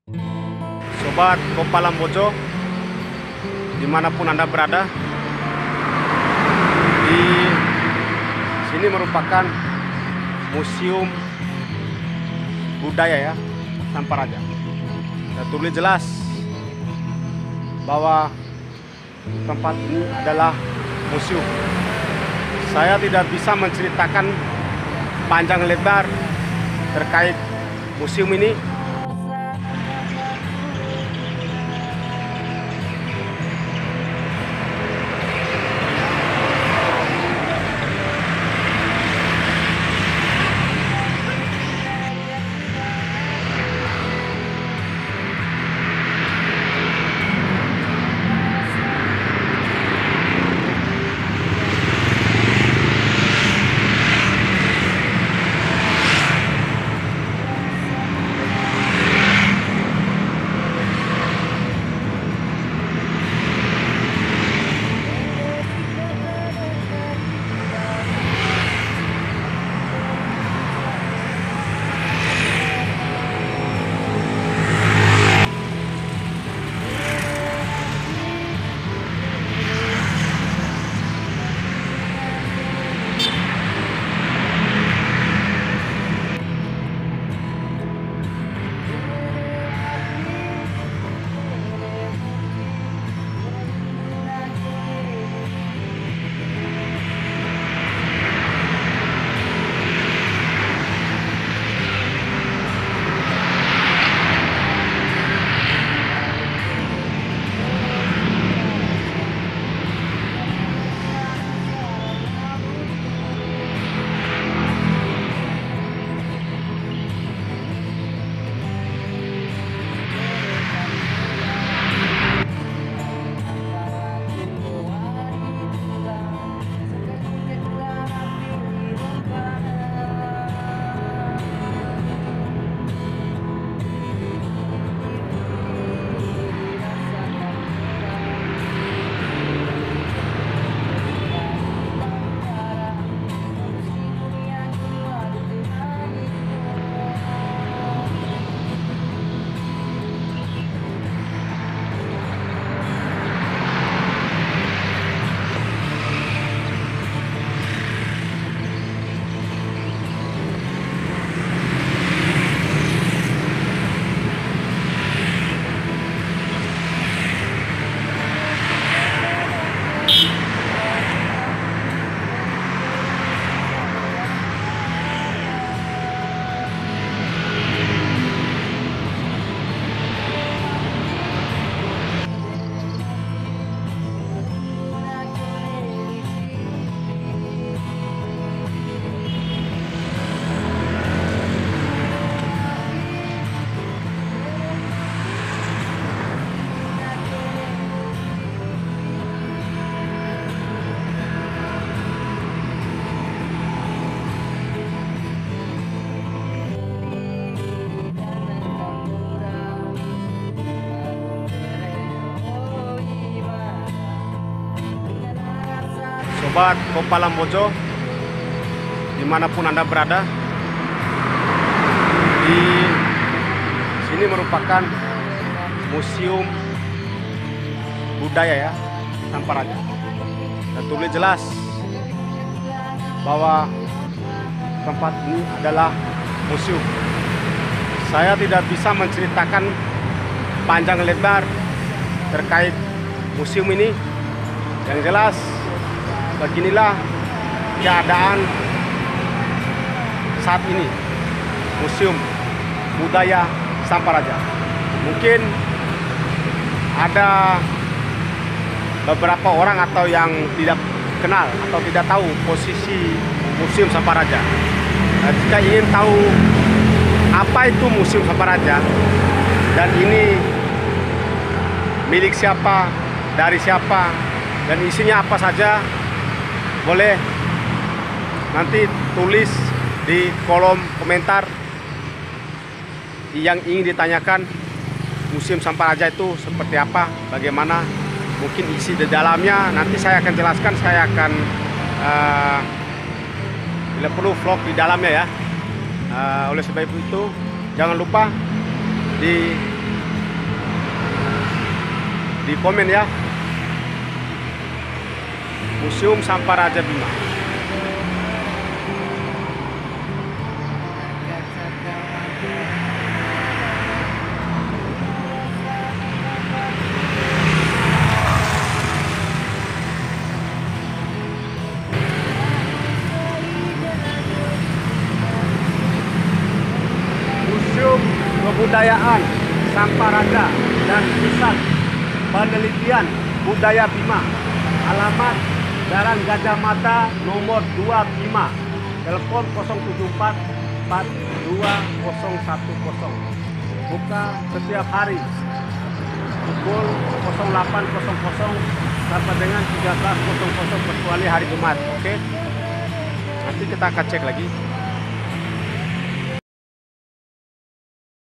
Sobat Kompa Lambojo, dimanapun Anda berada, di sini merupakan museum budaya ya, Samparaja. Tertulis jelas bahwa tempat ini adalah museum. Saya tidak bisa menceritakan panjang lebar terkait museum ini. Sobat Kompa Lambojo, dimanapun Anda berada, di sini merupakan museum budaya ya, Samparaja. Tertulis jelas bahwa tempat ini adalah museum. Saya tidak bisa menceritakan panjang lebar terkait museum ini. Yang jelas, beginilah keadaan saat ini Museum Budaya Samparaja. Mungkin ada beberapa orang atau yang tidak kenal atau tidak tahu posisi Museum Samparaja. Jika ingin tahu apa itu Museum Samparaja dan ini milik siapa, dari siapa, dan isinya apa saja, boleh nanti tulis di kolom komentar yang ingin ditanyakan Museum Samparaja itu seperti apa, bagaimana, mungkin isi di dalamnya nanti saya akan jelaskan. Saya akan bila perlu vlog di dalamnya ya. Oleh sebab itu jangan lupa di di komen ya. Museum Sampah Raja Bima. Museum Kebudayaan Sampah Raja dan Pusat Penelitian Budaya Bima. Alamat Jalan Gajah Mata nomor 25. Telepon 074 42010. Buka setiap hari pukul 08.00 sampai dengan 13.00 kecuali hari Jumat. Oke. Nanti kita akan cek lagi.